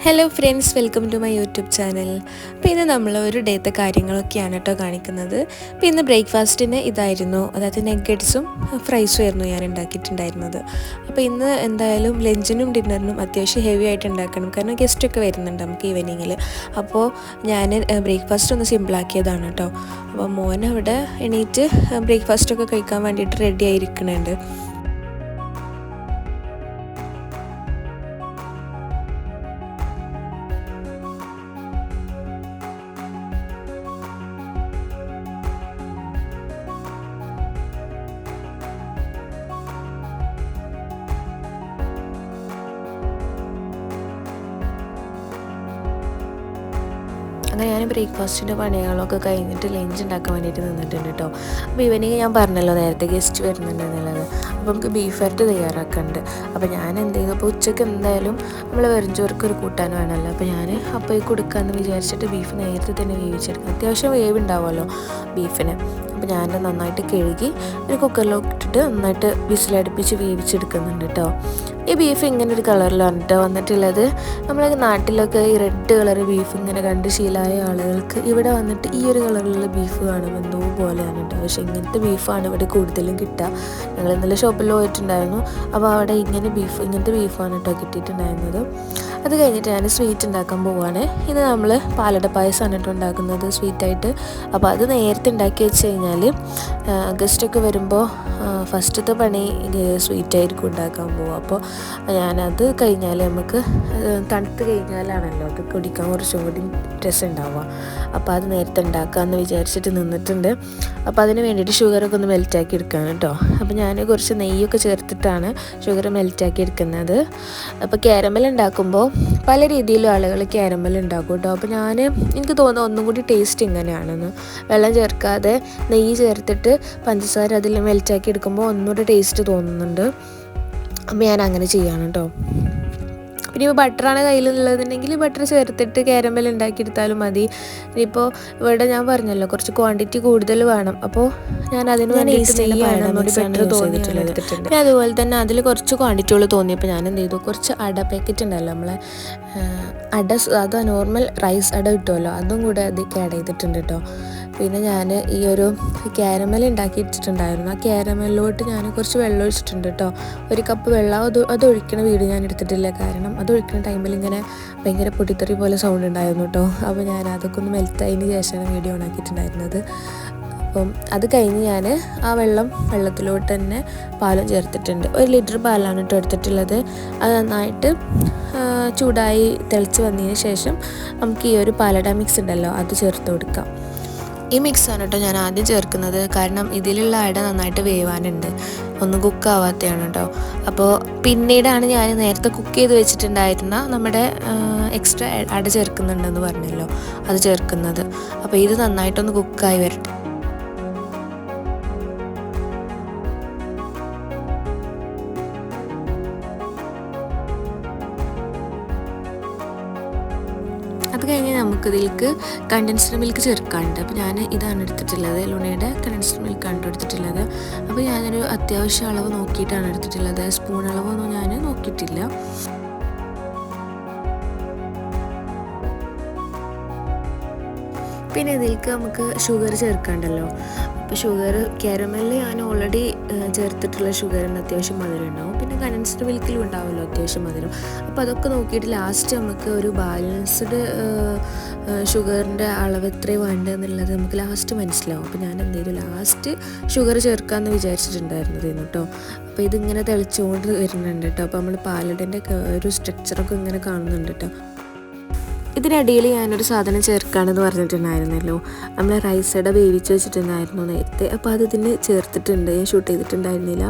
Hello friends, welcome to my YouTube channel. അപ്പോൾ ഇന്ന് നമ്മൾ ഒരു ഡേത്തെ കാര്യങ്ങളൊക്കെയാണ് കേട്ടോ കാണിക്കുന്നത്. അപ്പോൾ ഇന്ന് ബ്രേക്ക്ഫാസ്റ്റിന് ഇതായിരുന്നു, അതായത് നെഗറ്റ്സും ഫ്രൈസും ആയിരുന്നു ഞാൻ ഉണ്ടാക്കിയിട്ടുണ്ടായിരുന്നത്. അപ്പോൾ ഇന്ന് എന്തായാലും ലഞ്ചിനും ഡിന്നറിനും അത്യാവശ്യം ഹെവി ആയിട്ട് ഉണ്ടാക്കണം, കാരണം ഗസ്റ്റൊക്കെ വരുന്നുണ്ട് നമുക്ക് ഈവനിങ്ങിൽ. അപ്പോൾ ഞാൻ ബ്രേക്ക്ഫാസ്റ്റ് ഒന്ന് സിമ്പിളാക്കിയതാണ് കേട്ടോ. അപ്പോൾ മോൻ അവിടെ എണീറ്റ് ബ്രേക്ക്ഫാസ്റ്റൊക്കെ കഴിക്കാൻ വേണ്ടിയിട്ട് റെഡി ആയിരിക്കുന്നുണ്ട്. അങ്ങനെ ഞാൻ ബ്രേക്ക്ഫാസ്റ്റിൻ്റെ പണികളൊക്കെ കഴിഞ്ഞിട്ട് ലഞ്ച് ഉണ്ടാക്കാൻ വേണ്ടിയിട്ട് നിന്നിട്ടുണ്ട് കേട്ടോ. അപ്പോൾ ഈവനിങ് ഞാൻ പറഞ്ഞല്ലോ നേരത്തെ ഗസ്റ്റ് വരുന്നുണ്ട് എന്നുള്ളത്. അപ്പോൾ നമുക്ക് ബീഫ് വരട്ട് തയ്യാറാക്കുന്നുണ്ട്. അപ്പോൾ ഞാൻ എന്ത് ചെയ്തു, അപ്പോൾ ഉച്ചയ്ക്ക് എന്തായാലും നമ്മൾ വെറുംചോർക്ക് ഒരു കൂട്ടാൻ വേണമല്ലോ. അപ്പോൾ ഞാൻ അപ്പോൾ കൊടുക്കാമെന്ന് വിചാരിച്ചിട്ട് ബീഫ് നേരത്തെ തന്നെ വേവിച്ചെടുക്കും. അത്യാവശ്യം വേവ് ഉണ്ടാവുമല്ലോ ബീഫിന്. അപ്പോൾ ഞാൻ നന്നായിട്ട് കഴുകി ഒരു കുക്കറിലോട്ട് ഇട്ടിട്ട് നന്നായിട്ട് വിസിലടുപ്പിച്ച് വേവിച്ചെടുക്കുന്നുണ്ട് കേട്ടോ. ഈ ബീഫ് ഇങ്ങനെ ഒരു കളറിലാണ് കേട്ടോ വന്നിട്ടുള്ളത്. നമ്മളെ നാട്ടിലൊക്കെ ഈ റെഡ് കളർ ബീഫ് ഇങ്ങനെ കണ്ട് ശീലമായ ആളുകൾക്ക് ഇവിടെ വന്നിട്ട് ഈ ഒരു കളറിലുള്ള ബീഫ് കാണുമ്പോൾ എന്തോ പോലെയാണ് കേട്ടോ. പക്ഷേ ഇങ്ങനത്തെ ബീഫാണ് ഇവിടെ കൂടുതലും കിട്ടുക. ഞങ്ങൾ ഇന്നലെ ഷോപ്പിൽ പോയിട്ടുണ്ടായിരുന്നു. അപ്പോൾ അവിടെ ഇങ്ങനത്തെ ബീഫാണ് കേട്ടോ കിട്ടിയിട്ടുണ്ടായിരുന്നത്. അത് കഴിഞ്ഞിട്ട് ഞാൻ സ്വീറ്റ് ഉണ്ടാക്കാൻ പോവുകയാണ്. ഇത് നമ്മൾ പാലട പായസമാണ് കേട്ടോ ഉണ്ടാക്കുന്നത് സ്വീറ്റായിട്ട്. അപ്പോൾ അത് നേരത്തെ ഉണ്ടാക്കി വെച്ച് കഴിഞ്ഞാൽ ഗസ്റ്റൊക്കെ വരുമ്പോൾ ഫസ്റ്റത്തെ പണി സ്വീറ്റായിരിക്കും ഉണ്ടാക്കാൻ പോവുക. അപ്പോൾ ഞാനത് കഴിഞ്ഞാൽ നമുക്ക് തണുത്ത് കഴിഞ്ഞാലാണല്ലോ അത് കുടിക്കാൻ കുറച്ചും കൂടി രസം ഉണ്ടാവുക. അപ്പോൾ അത് നേരത്തെ ഉണ്ടാക്കാമെന്ന് വിചാരിച്ചിട്ട് നിന്നിട്ടുണ്ട്. അപ്പോൾ അതിന് വേണ്ടിയിട്ട് ഷുഗറൊക്കെ ഒന്ന് മെൽറ്റാക്കി എടുക്കുകയാണ് കേട്ടോ. അപ്പോൾ ഞാൻ കുറച്ച് നെയ്യൊക്കെ ചേർത്തിട്ടാണ് ഷുഗർ മെൽറ്റാക്കി എടുക്കുന്നത്. അപ്പോൾ കാരമൽ ഉണ്ടാക്കുമ്പോൾ പല രീതിയിലും ആളുകൾ കാരമൽ ഉണ്ടാക്കും കേട്ടോ. അപ്പോൾ എനിക്ക് തോന്നുന്നു ഒന്നും കൂടി ടേസ്റ്റ് ഇങ്ങനെയാണെന്ന്. വെള്ളം ചേർക്കാതെ നെയ്യ് ചേർത്തിട്ട് പഞ്ചസാര അതിൽ മെൽറ്റാക്കി എടുക്കുമ്പോൾ ഒന്നുകൂടി ടേസ്റ്റ് തോന്നുന്നുണ്ട്. അപ്പോൾ ഞാൻ അങ്ങനെ ചെയ്യാണ് കേട്ടോ. പിന്നെ ഇപ്പോൾ ബട്ടറാണ് കയ്യിലുള്ളതെന്നുണ്ടെങ്കിൽ ബട്ടർ ചേർത്തിട്ട് കാരമൽ ഉണ്ടാക്കിയെടുത്താലും മതി. ഇനിയിപ്പോൾ ഇവിടെ ഞാൻ പറഞ്ഞല്ലോ കുറച്ച് ക്വാണ്ടിറ്റി കൂടുതൽ വേണം. അപ്പോൾ ഞാൻ അതിന് വേണ്ടിയിട്ട് ബട്ടർ തോന്നിയിട്ടുള്ളത്. പിന്നെ അതുപോലെ തന്നെ അതിൽ കുറച്ച് ക്വാണ്ടിറ്റികൾ തോന്നിയപ്പോൾ ഞാൻ എന്ത് ചെയ്തു, കുറച്ച് അട പാക്കറ്റ് ഉണ്ടല്ലോ നമ്മളെ അത് നോർമൽ റൈസ് അട കിട്ടുമല്ലോ, അതും കൂടെ അതിലേക്ക് ആഡ് ചെയ്തിട്ടുണ്ട് കേട്ടോ. പിന്നെ ഞാൻ ഈ ഒരു കാരമൽ ഉണ്ടാക്കി ഇട്ടിട്ടുണ്ടായിരുന്നു. ആ കാരമലിലോട്ട് ഞാൻ കുറച്ച് വെള്ളം ഒഴിച്ചിട്ടുണ്ട് കേട്ടോ. ഒരു കപ്പ് വെള്ളം അത് ഒഴിക്കണ വീഡിയോ ഞാൻ എടുത്തിട്ടില്ല, കാരണം അത് ഒഴിക്കുന്ന ടൈമിൽ ഇങ്ങനെ ഭയങ്കര പൊട്ടിത്തെറി പോലെ സൗണ്ട് ഉണ്ടായിരുന്നു കേട്ടോ. അപ്പോൾ ഞാൻ അതൊക്കെ ഒന്ന് മെൽറ്റായതിന് ശേഷമാണ് വീഡിയോ ഉണ്ടാക്കിയിട്ടുണ്ടായിരുന്നത്. അപ്പം അത് കഴിഞ്ഞ് ഞാൻ ആ വെള്ളത്തിലോട്ട് തന്നെ പാലും ചേർത്തിട്ടുണ്ട്. 1 ലിറ്റർ പാലാണ് കേട്ടോ എടുത്തിട്ടുള്ളത്. അത് നന്നായിട്ട് ചൂടായി തിളച്ച് വന്നതിന് ശേഷം നമുക്ക് ഈ ഒരു പാലട മിക്സ് ഉണ്ടല്ലോ അത് ചേർത്ത് കൊടുക്കാം. ഈ മിക്സാണ് കേട്ടോ ഞാൻ ആദ്യം ചേർക്കുന്നത്, കാരണം ഇതിലുള്ള അട നന്നായിട്ട് വേവാനുണ്ട്, ഒന്നും കുക്കാവാത്തതാണ് കേട്ടോ. അപ്പോൾ പിന്നീടാണ് ഞാൻ നേരത്തെ കുക്ക് ചെയ്ത് വെച്ചിട്ടുണ്ടായിരുന്ന നമ്മുടെ എക്സ്ട്രാ അട ചേർക്കുന്നുണ്ടെന്ന് പറഞ്ഞല്ലോ, അത് ചേർക്കുന്നത്. അപ്പോൾ ഇത് നന്നായിട്ടൊന്ന് കുക്കായി വരട്ടെ. അത് കഴിഞ്ഞ് നമുക്കിതിലേക്ക് കണ്ടൻസ്ഡ് മിൽക്ക് ചേർക്കാനുണ്ട്. അപ്പോൾ ഞാൻ ഇതാണ് എടുത്തിട്ടുള്ളത്, ലുണയുടെ കണ്ടൻസ്ഡ് മിൽക്കാണ് എടുത്തിട്ടുള്ളത്. അപ്പോൾ ഞാനൊരു അത്യാവശ്യം അളവ് നോക്കിയിട്ടാണ് എടുത്തിട്ടുള്ളത്, സ്പൂൺ അളവൊന്നും ഞാൻ നോക്കിയിട്ടില്ല. പിന്നെ ഇതിലേക്ക് നമുക്ക് ഷുഗർ ചേർക്കാണ്ടല്ലോ. അപ്പോൾ ഷുഗർ കാരമലിൽ ഞാൻ ഓൾറെഡി ചേർത്തിട്ടുള്ള ഷുഗറിന് അത്യാവശ്യം മധുരം ഉണ്ടാവും. പിന്നെ കണ്ടൻസ്ഡ് മിൽക്കിലും ഉണ്ടാവുമല്ലോ അത്യാവശ്യം മധുരം. അപ്പോൾ അതൊക്കെ നോക്കിയിട്ട് ലാസ്റ്റ് നമുക്ക് ഒരു ബാലൻസ്ഡ് ഷുഗറിൻ്റെ അളവ് എത്രയും വേണ്ടതെന്നുള്ളത് നമുക്ക് ലാസ്റ്റ് മനസ്സിലാവും. അപ്പോൾ ഞാൻ എന്ത് ചെയ്തു, ലാസ്റ്റ് ഷുഗർ ചേർക്കാമെന്ന് വിചാരിച്ചിട്ടുണ്ടായിരുന്നതെന്ന് കേട്ടോ. അപ്പോൾ ഇതിങ്ങനെ തെളിച്ചുകൊണ്ട് വരുന്നുണ്ട് കേട്ടോ. അപ്പോൾ നമ്മൾ പാലടൻ്റെ ഒരു സ്ട്രക്ചറൊക്കെ ഇങ്ങനെ കാണുന്നുണ്ട് കേട്ടോ. ഇതിനിടയിൽ ഞാനൊരു സാധനം ചേർക്കാണെന്ന് പറഞ്ഞിട്ടുണ്ടായിരുന്നല്ലോ, നമ്മൾ റൈസ് അട വേവിച്ച് വെച്ചിട്ടുണ്ടായിരുന്നു നേരത്തെ. അപ്പോൾ അത് ഇതിന് ചേർത്തിട്ടുണ്ട്, ഞാൻ ഷൂട്ട് ചെയ്തിട്ടുണ്ടായിരുന്നില്ല.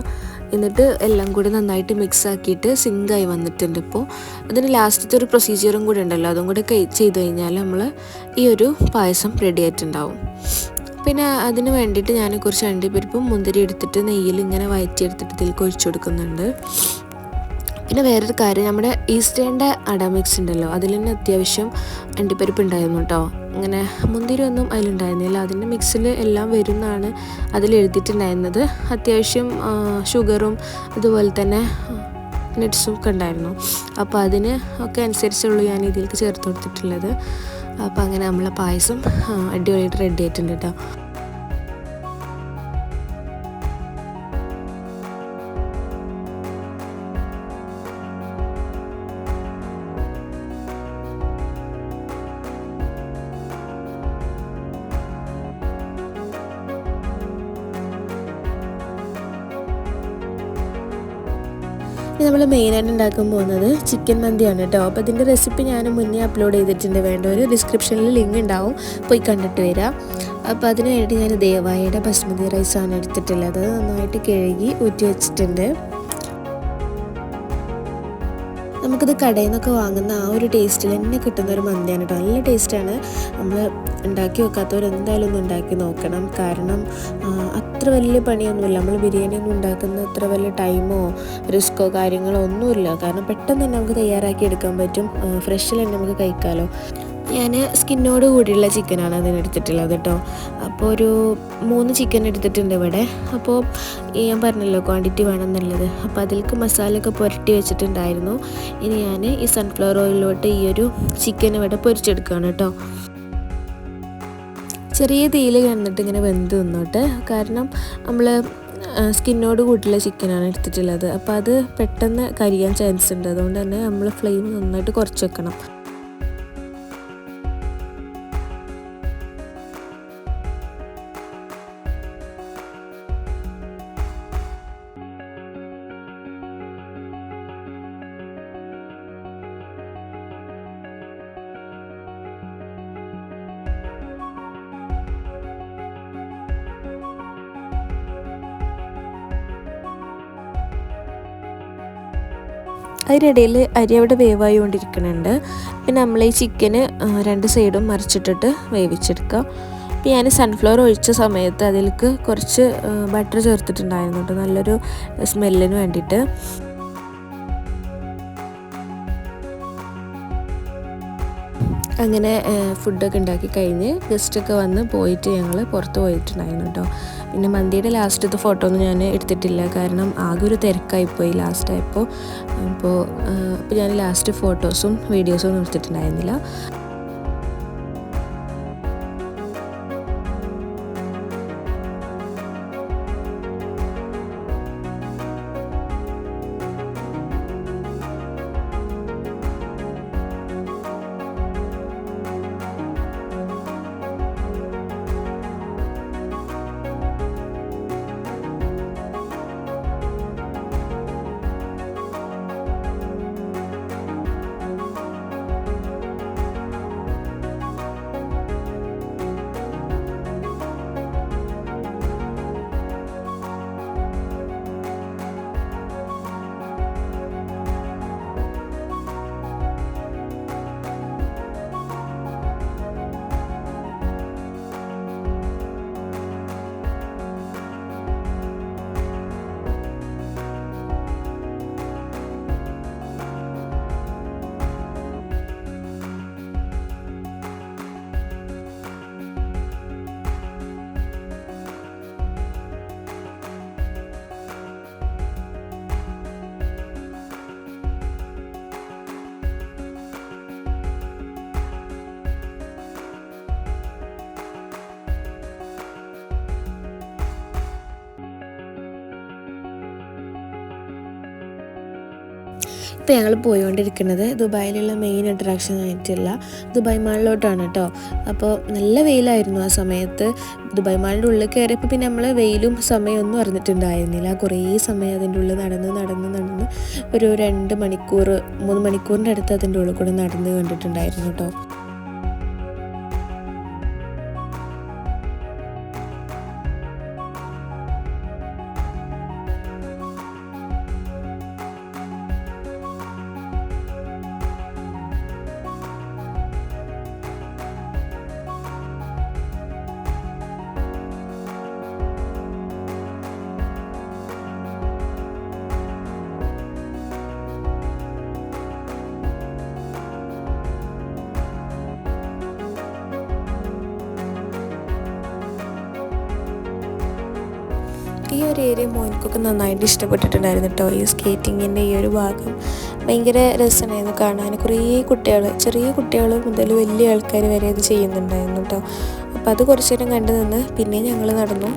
എന്നിട്ട് എല്ലാം കൂടി നന്നായിട്ട് മിക്സ് ആക്കിയിട്ട് സിങ്കായി വന്നിട്ടുണ്ട്. ഇപ്പോൾ അതിന് ലാസ്റ്റത്തെ ഒരു പ്രൊസീജിയറും കൂടി ഉണ്ടല്ലോ, അതും കൂടി ചെയ്ത് കഴിഞ്ഞാൽ നമ്മൾ ഈ ഒരു പായസം റെഡി ആയിട്ടുണ്ടാവും. പിന്നെ അതിന് വേണ്ടിയിട്ട് ഞാൻ കുറച്ച് അണ്ടിപ്പരിപ്പും മുന്തിരി എടുത്തിട്ട് നെയ്യിൽ ഇങ്ങനെ വഴറ്റിയെടുത്തിട്ട് ഇതിലേക്ക് ഒഴിച്ചു കൊടുക്കുന്നുണ്ട്. പിന്നെ വേറൊരു കാര്യം, നമ്മുടെ ഈസ്റ്റേണിൻ്റെ അട മിക്സ് ഉണ്ടല്ലോ, അതിൽ തന്നെ അത്യാവശ്യം അണ്ടിപ്പരിപ്പ് ഉണ്ടായിരുന്നു കേട്ടോ. ഇങ്ങനെ മുന്തിരി ഒന്നും അതിലുണ്ടായിരുന്നില്ല, അതിൻ്റെ മിക്സിൽ എല്ലാം വരുന്നതാണ് അതിൽ എഴുതിയിട്ടുണ്ടായിരുന്നത്. അത്യാവശ്യം ഷുഗറും അതുപോലെ തന്നെ നട്ട്സും ഒക്കെ ഉണ്ടായിരുന്നു. അപ്പോൾ അതിന് ഒക്കെ അനുസരിച്ചുള്ളൂ ഞാൻ ഇതിലേക്ക് ചേർത്ത് കൊടുത്തിട്ടുള്ളത്. അപ്പോൾ അങ്ങനെ നമ്മളെ പായസം അടിപൊളിയായിട്ട് റെഡി ആയിട്ടുണ്ട് കേട്ടോ. നമ്മൾ മെയിനായിട്ട് ഉണ്ടാക്കാൻ പോകുന്നത് ചിക്കൻ മന്തിയാണ് കേട്ടോ. അപ്പോൾ ഇതിൻ്റെ റെസിപ്പി ഞാൻ മുന്നേ അപ്ലോഡ് ചെയ്തിട്ടുണ്ട്, വേണ്ടവർ ഡിസ്ക്രിപ്ഷനിൽ ലിങ്ക് ഉണ്ടാവും, പോയി കണ്ടിട്ട് വരാം. അപ്പോൾ അതിന് വേണ്ടി ഞാൻ ദേവായയുടെ ബസ്മതി റൈസാണ് എടുത്തിട്ടുള്ളത്. അത് നന്നായിട്ട് കഴുകി ഊറ്റി വെച്ചിട്ടുണ്ട്. നമുക്കിത് കടയിൽ നിന്നൊക്കെ വാങ്ങുന്ന ആ ഒരു ടേസ്റ്റിൽ തന്നെ കിട്ടുന്ന ഒരു മന്തിയാണ് കേട്ടോ. നല്ല ടേസ്റ്റാണ്. നമ്മൾ ഉണ്ടാക്കി വെക്കാത്തവർ എന്തായാലും ഒന്ന് ഉണ്ടാക്കി നോക്കണം. കാരണം അത്ര വലിയ പണിയൊന്നുമില്ല. നമ്മൾ ബിരിയാണി ഒന്നും ഉണ്ടാക്കുന്ന അത്ര വലിയ ടൈമോ റിസ്ക്കോ കാര്യങ്ങളോ ഒന്നുമില്ല. കാരണം പെട്ടെന്ന് തന്നെ നമുക്ക് തയ്യാറാക്കി എടുക്കാൻ പറ്റും. ഫ്രഷിൽ തന്നെ നമുക്ക് കഴിക്കാമല്ലോ. ഞാൻ സ്കിന്നോട് കൂടിയുള്ള ചിക്കനാണ് അതിനെടുത്തിട്ടുള്ളത് കേട്ടോ. അപ്പോൾ ഒരു 3 ചിക്കൻ എടുത്തിട്ടുണ്ട് ഇവിടെ. അപ്പോൾ ഞാൻ പറഞ്ഞല്ലോ ക്വാണ്ടിറ്റി വേണമെന്നുള്ളത്. അപ്പോൾ അതിലേക്ക് മസാലയൊക്കെ പുരട്ടി വെച്ചിട്ടുണ്ടായിരുന്നു. ഇനി ഞാൻ ഈ സൺഫ്ലവർ ഓയിലിലോട്ട് ഈ ഒരു ചിക്കൻ ഇവിടെ പൊരിച്ചെടുക്കുകയാണ് കേട്ടോ. ചെറിയ തീയിൽ കിടന്നിട്ട് ഇങ്ങനെ വെന്ത് നിന്നോട്ടെ. കാരണം നമ്മൾ സ്കിന്നോട് കൂട്ടിയുള്ള ചിക്കനാണ് എടുത്തിട്ടുള്ളത്. അപ്പോൾ അത് പെട്ടെന്ന് കരിയാൻ ചാൻസ് ഉണ്ട്. അതുകൊണ്ട് തന്നെ നമ്മൾ ഫ്ലെയിം നന്നായിട്ട് കുറച്ച് വെക്കണം. അതിനിടയിൽ അരി അവിടെ വേവായി കൊണ്ടിരിക്കുന്നുണ്ട്. പിന്നെ നമ്മൾ ഈ ചിക്കന് 2 സൈഡും മറിച്ചിട്ടിട്ട് വേവിച്ചെടുക്കാം. അപ്പോൾ ഞാൻ സൺഫ്ലവർ ഒഴിച്ച സമയത്ത് അതിലേക്ക് കുറച്ച് ബട്ടർ ചേർത്തിട്ടുണ്ടായിരുന്നു കേട്ടോ, നല്ലൊരു സ്മെല്ലിന് വേണ്ടിയിട്ട്. അങ്ങനെ ഫുഡൊക്കെ ഉണ്ടാക്കി കഴിഞ്ഞ് ഗസ്റ്റൊക്കെ വന്ന് പോയിട്ട് ഞങ്ങൾ പുറത്ത് പോയിട്ടുണ്ടായിരുന്നു കേട്ടോ. പിന്നെ മന്തിയുടെ ലാസ്റ്റത്തെ ഫോട്ടോ ഒന്നും ഞാൻ എടുത്തിട്ടില്ല, കാരണം ആകെ ഒരു തിരക്കായിപ്പോയി ലാസ്റ്റായപ്പോൾ. അപ്പോൾ ഞാൻ ലാസ്റ്റ് ഫോട്ടോസും വീഡിയോസും ഒന്നും എടുത്തിട്ടുണ്ടായിരുന്നില്ല. ഇപ്പോൾ ഞങ്ങൾ പോയിക്കൊണ്ടിരിക്കുന്നത് ദുബായിലുള്ള മെയിൻ അട്രാക്ഷൻ ആയിട്ടുള്ള ദുബായ് മാളിലോട്ടാണ് കേട്ടോ. അപ്പോൾ നല്ല വെയിലായിരുന്നു ആ സമയത്ത്. ദുബായ് മാളിൻ്റെ ഉള്ളിൽ കയറിയപ്പോൾ പിന്നെ നമ്മൾ വെയിലും സമയമൊന്നും അറിഞ്ഞിട്ടുണ്ടായിരുന്നില്ല. കുറേ സമയം അതിൻ്റെ ഉള്ളിൽ നടന്ന് ഒരു 2 മണിക്കൂർ 3 മണിക്കൂറിൻ്റെ അടുത്ത് അതിൻ്റെ ഉള്ളിൽ കൂടെ നടന്ന് കണ്ടിട്ടുണ്ടായിരുന്നു കേട്ടോ. ഒരു ഏരിയ മോനിക്കൊക്കെ നന്നായിട്ട് ഇഷ്ടപ്പെട്ടിട്ടുണ്ടായിരുന്നു കേട്ടോ. ഈ സ്കേറ്റിങ്ങിൻ്റെ ഈ ഒരു ഭാഗം ഭയങ്കര രസമായിരുന്നു കാണാൻ. കുറേ കുട്ടികൾ, ചെറിയ കുട്ടികൾ മുതൽ വലിയ ആൾക്കാർ വരെ ഇത് ചെയ്യുന്നുണ്ടായിരുന്നു കേട്ടോ. അപ്പോൾ അത് കുറച്ച് നേരം കണ്ടു നിന്ന് പിന്നെ ഞങ്ങൾ നടന്നു.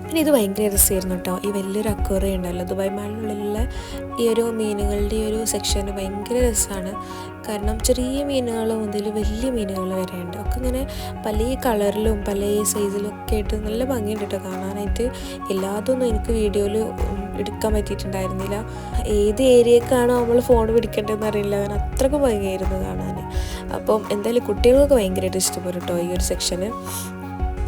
പിന്നെ ഇത് ഭയങ്കര രസമായിരുന്നു കേട്ടോ. ഈ വലിയൊരു അക്വേറിയം ഉണ്ടല്ലോ ദുബായ് മാളിനുള്ളിലുള്ള ഈ ഒരു മീനുകളുടെ ഈ ഒരു സെക്ഷൻ ഭയങ്കര രസമാണ്. കാരണം ചെറിയ മീനുകൾ മുതൽ വലിയ മീനുകൾ വരെ ഉണ്ട്. ഒക്കെ ഇങ്ങനെ പല കളറിലും പല സൈസിലും ഒക്കെ ആയിട്ട് നല്ല ഭംഗിയുണ്ട് കേട്ടോ കാണാനായിട്ട്. എല്ലാതൊന്നും എനിക്ക് വീഡിയോയിൽ എടുക്കാൻ പറ്റിയിട്ടുണ്ടായിരുന്നില്ല. ഏത് ഏരിയക്കാണോ നമ്മൾ ഫോൺ പിടിക്കേണ്ടതെന്ന് അറിയില്ല, കാരണം അത്രയ്ക്ക് ഭംഗിയായിരുന്നു കാണാൻ. അപ്പം എന്തായാലും കുട്ടികൾക്ക് ഭയങ്കരമായിട്ട് ഇഷ്ടപ്പെടും കേട്ടോ ഈ ഒരു സെക്ഷന്.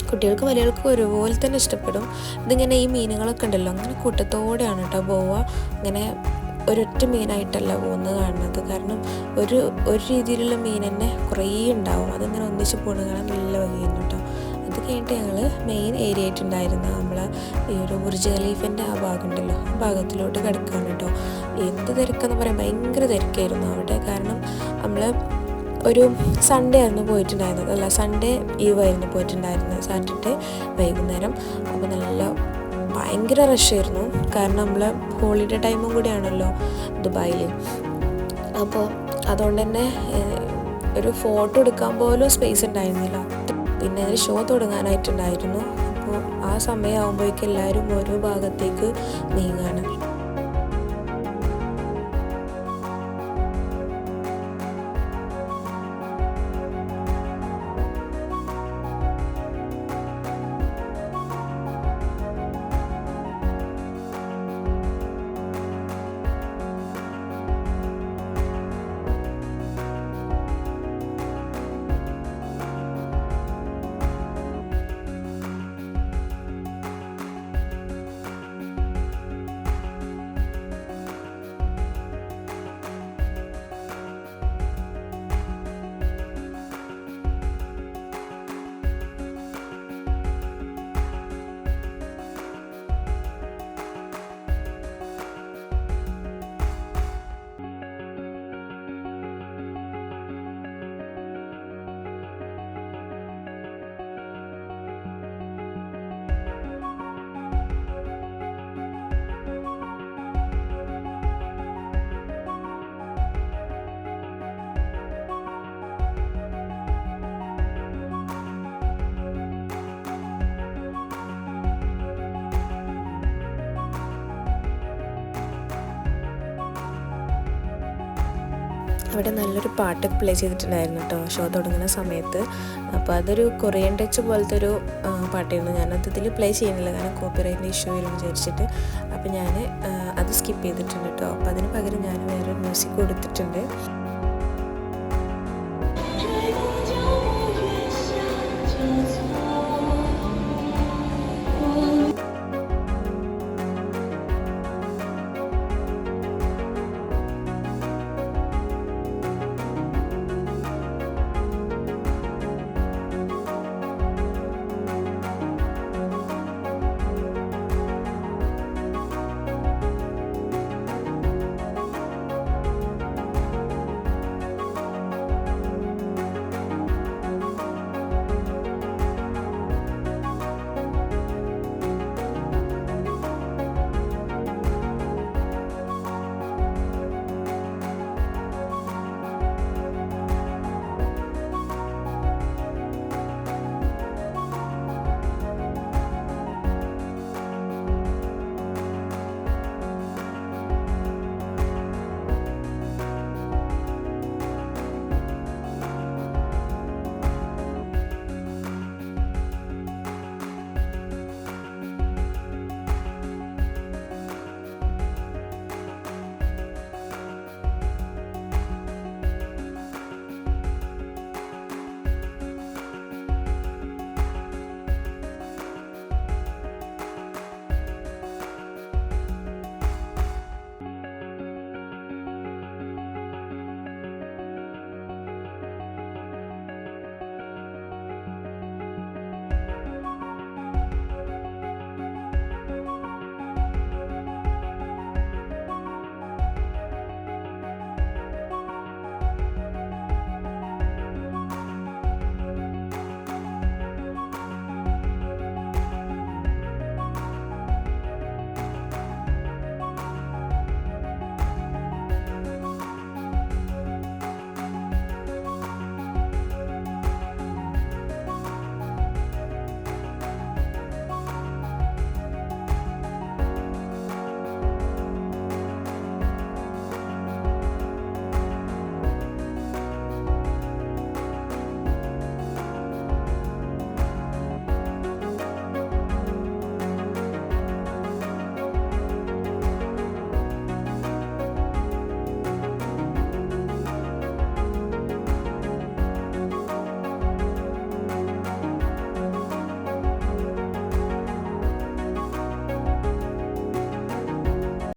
കുട്ടികൾക്ക് വലിയവർക്കും ഒരുപോലെ തന്നെ ഇഷ്ടപ്പെടും. ഇതിങ്ങനെ ഈ മീനുകളൊക്കെ ഉണ്ടല്ലോ അങ്ങനെ കൂട്ടത്തോടെയാണ് കേട്ടോ പോവുക. ഇങ്ങനെ ഒരൊറ്റ മീനായിട്ടല്ല പോകുന്നത് കാണുന്നത്. കാരണം ഒരു രീതിയിലുള്ള മീൻ തന്നെ കുറേ ഉണ്ടാവും. അതിങ്ങനെ ഒന്നിച്ച് പോകുന്നത് കാണാൻ നല്ല ഭംഗിയായിരുന്നു കേട്ടോ. അത് കഴിഞ്ഞിട്ട് ഞങ്ങൾ മെയിൻ ഏരിയ ആയിട്ടുണ്ടായിരുന്ന നമ്മളെ ഈ ഒരു ബുർജ് ഖലീഫിൻ്റെ ആ ഭാഗം ഉണ്ടല്ലോ ആ ഭാഗത്തിലോട്ട് കിടക്കുകയാണ് കേട്ടോ. എന്ത് തിരക്കെന്ന് പറയാൻ ഭയങ്കര തിരക്കായിരുന്നു അവിടെ. കാരണം നമ്മൾ ഒരു സൺഡേ ആയിരുന്നു പോയിട്ടുണ്ടായിരുന്നത്, അല്ല സൺഡേ ഈവ് ആയിരുന്നു പോയിട്ടുണ്ടായിരുന്നത്, സാറ്റർഡേ വൈകുന്നേരം. അപ്പോൾ നല്ല ഭയങ്കര റഷായിരുന്നു. കാരണം നമ്മൾ ഹോളിഡേ ടൈമും കൂടിയാണല്ലോ ദുബായിൽ. അപ്പോൾ അതുകൊണ്ട് തന്നെ ഒരു ഫോട്ടോ എടുക്കാൻ പോലും സ്പേസ് ഉണ്ടായിരുന്നില്ല. പിന്നെ അതിൽ ഷോ തുടങ്ങാനായിട്ടുണ്ടായിരുന്നു. അപ്പോൾ ആ സമയമാകുമ്പോഴേക്കും എല്ലാവരും ഓരോ ഭാഗത്തേക്ക് നീങ്ങാണ്. അവിടെ നല്ലൊരു പാട്ടൊക്കെ പ്ലേ ചെയ്തിട്ടുണ്ടായിരുന്നു കേട്ടോ ഷോ തുടങ്ങുന്ന സമയത്ത്. അപ്പോൾ അതൊരു കൊറിയൻ ടച്ച് പോലത്തെ ഒരു പാട്ടായിരുന്നു. ഞാനത് ഇതിൽ പ്ലേ ചെയ്യുന്നില്ല, കാരണം കോപ്പിറൈറ്റിൻ്റെ ഇഷ്യൂ വരും വിചാരിച്ചിട്ട്. അപ്പോൾ ഞാൻ അത് സ്കിപ്പ് ചെയ്തിട്ടുണ്ട് കേട്ടോ. അപ്പോൾ അതിന് പകരം ഞാൻ വേറൊരു മ്യൂസിക് കൊടുത്തിട്ടുണ്ട്.